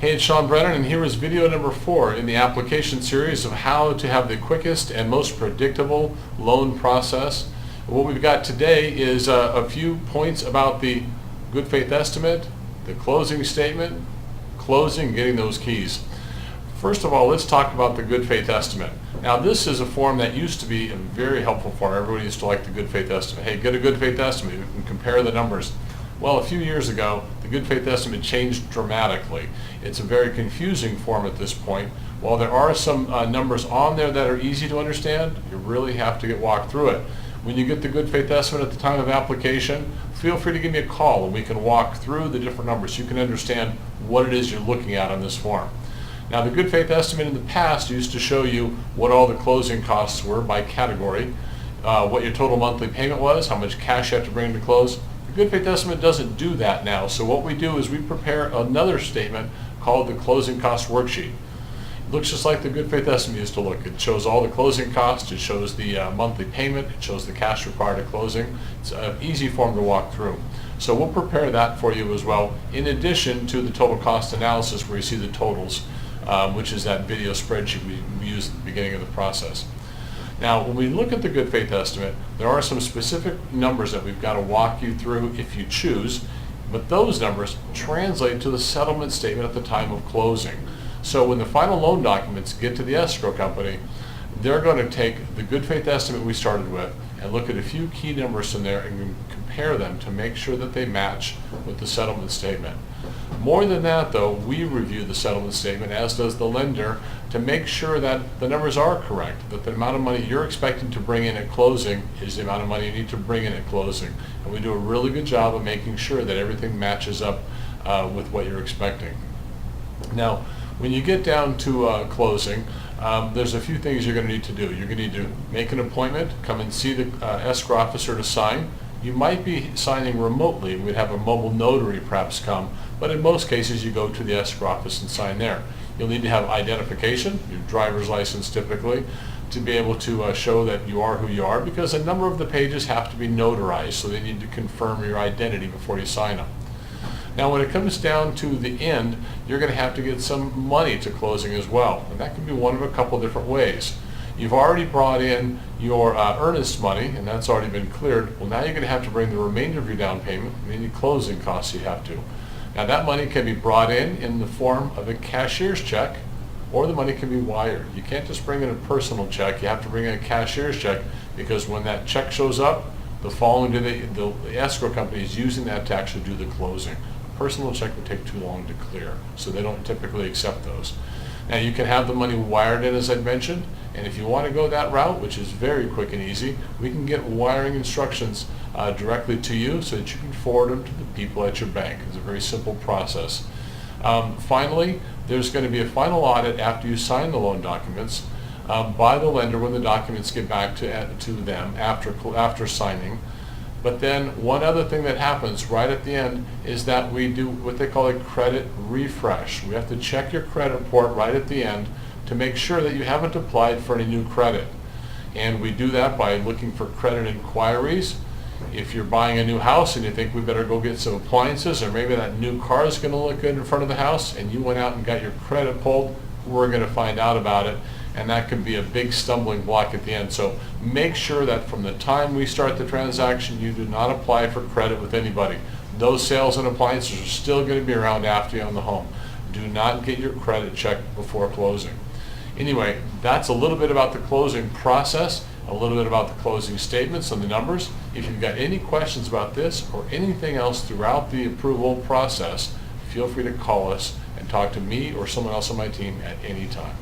Hey, it's Sean Brennan, and here is video number 4 in the application series of how to have the quickest and most predictable loan process. What we've got today is a few points about the good faith estimate, the closing statement, closing, getting those keys. First of all, let's talk about the good faith estimate. Now, this is a form that used to be a very helpful form. Everybody used to like the good faith estimate. Hey, get a good faith estimate. You can compare the numbers. Well, a few years ago, the good faith estimate changed dramatically. It's a very confusing form at this point. While there are some numbers on there that are easy to understand, you really have to get walked through it. When you get the good faith estimate at the time of application, feel free to give me a call and we can walk through the different numbers so you can understand what it is you're looking at on this form. Now, the good faith estimate in the past used to show you what all the closing costs were by category, what your total monthly payment was, how much cash you have to bring to close. The good faith estimate doesn't do that now, so what we do is we prepare another statement called the closing cost worksheet. It looks just like the good faith estimate used to look. It shows all the closing costs, it shows the monthly payment, it shows the cash required at closing. It's an easy form to walk through. So we'll prepare that for you as well, in addition to the total cost analysis where you see the totals, which is that video spreadsheet we use at the beginning of the process. Now, when we look at the good faith estimate, there are some specific numbers that we've got to walk you through if you choose, but those numbers translate to the settlement statement at the time of closing. So when the final loan documents get to the escrow company, they're going to take the good faith estimate we started with and look at a few key numbers in there and compare them to make sure that they match with the settlement statement. More than that, though, we review the settlement statement, as does the lender, to make sure that the numbers are correct, that the amount of money you're expecting to bring in at closing is the amount of money you need to bring in at closing. And we do a really good job of making sure that everything matches up with what you're expecting. Now, when you get down to closing, there's a few things you're going to need to do. You're going to need to make an appointment, come and see the escrow officer to sign. You might be signing remotely. We'd have a mobile notary perhaps come, but in most cases you go to the escrow office and sign there. You'll need to have identification, your driver's license typically, to be able to show that you are who you are, because a number of the pages have to be notarized, so they need to confirm your identity before you sign them. Now, when it comes down to the end, you're going to have to get some money to closing as well, and that can be one of a couple different ways. You've already brought in your earnest money, and that's already been cleared. Well, now you're going to have to bring the remainder of your down payment and any closing costs you have to. Now, that money can be brought in the form of a cashier's check, or the money can be wired. You can't just bring in a personal check. You have to bring in a cashier's check, because when that check shows up, the following day, the escrow company is using that to actually do the closing. A personal check would take too long to clear, so they don't typically accept those. Now, you can have the money wired in, as I mentioned, and if you want to go that route, which is very quick and easy, we can get wiring instructions directly to you so that you can forward them to the people at your bank. It's a very simple process. Finally, there's going to be a final audit after you sign the loan documents by the lender when the documents get back to them after signing. But then one other thing that happens right at the end is that we do what they call a credit refresh. We have to check your credit report right at the end to make sure that you haven't applied for any new credit. And we do that by looking for credit inquiries. If you're buying a new house and you think we better go get some appliances, or maybe that new car is going to look good in front of the house, and you went out and got your credit pulled, we're going to find out about it. And that can be a big stumbling block at the end. So make sure that from the time we start the transaction, you do not apply for credit with anybody. Those sales and appliances are still going to be around after you own the home. Do not get your credit checked before closing. Anyway, that's a little bit about the closing process, a little bit about the closing statements and the numbers. If you've got any questions about this or anything else throughout the approval process, feel free to call us and talk to me or someone else on my team at any time.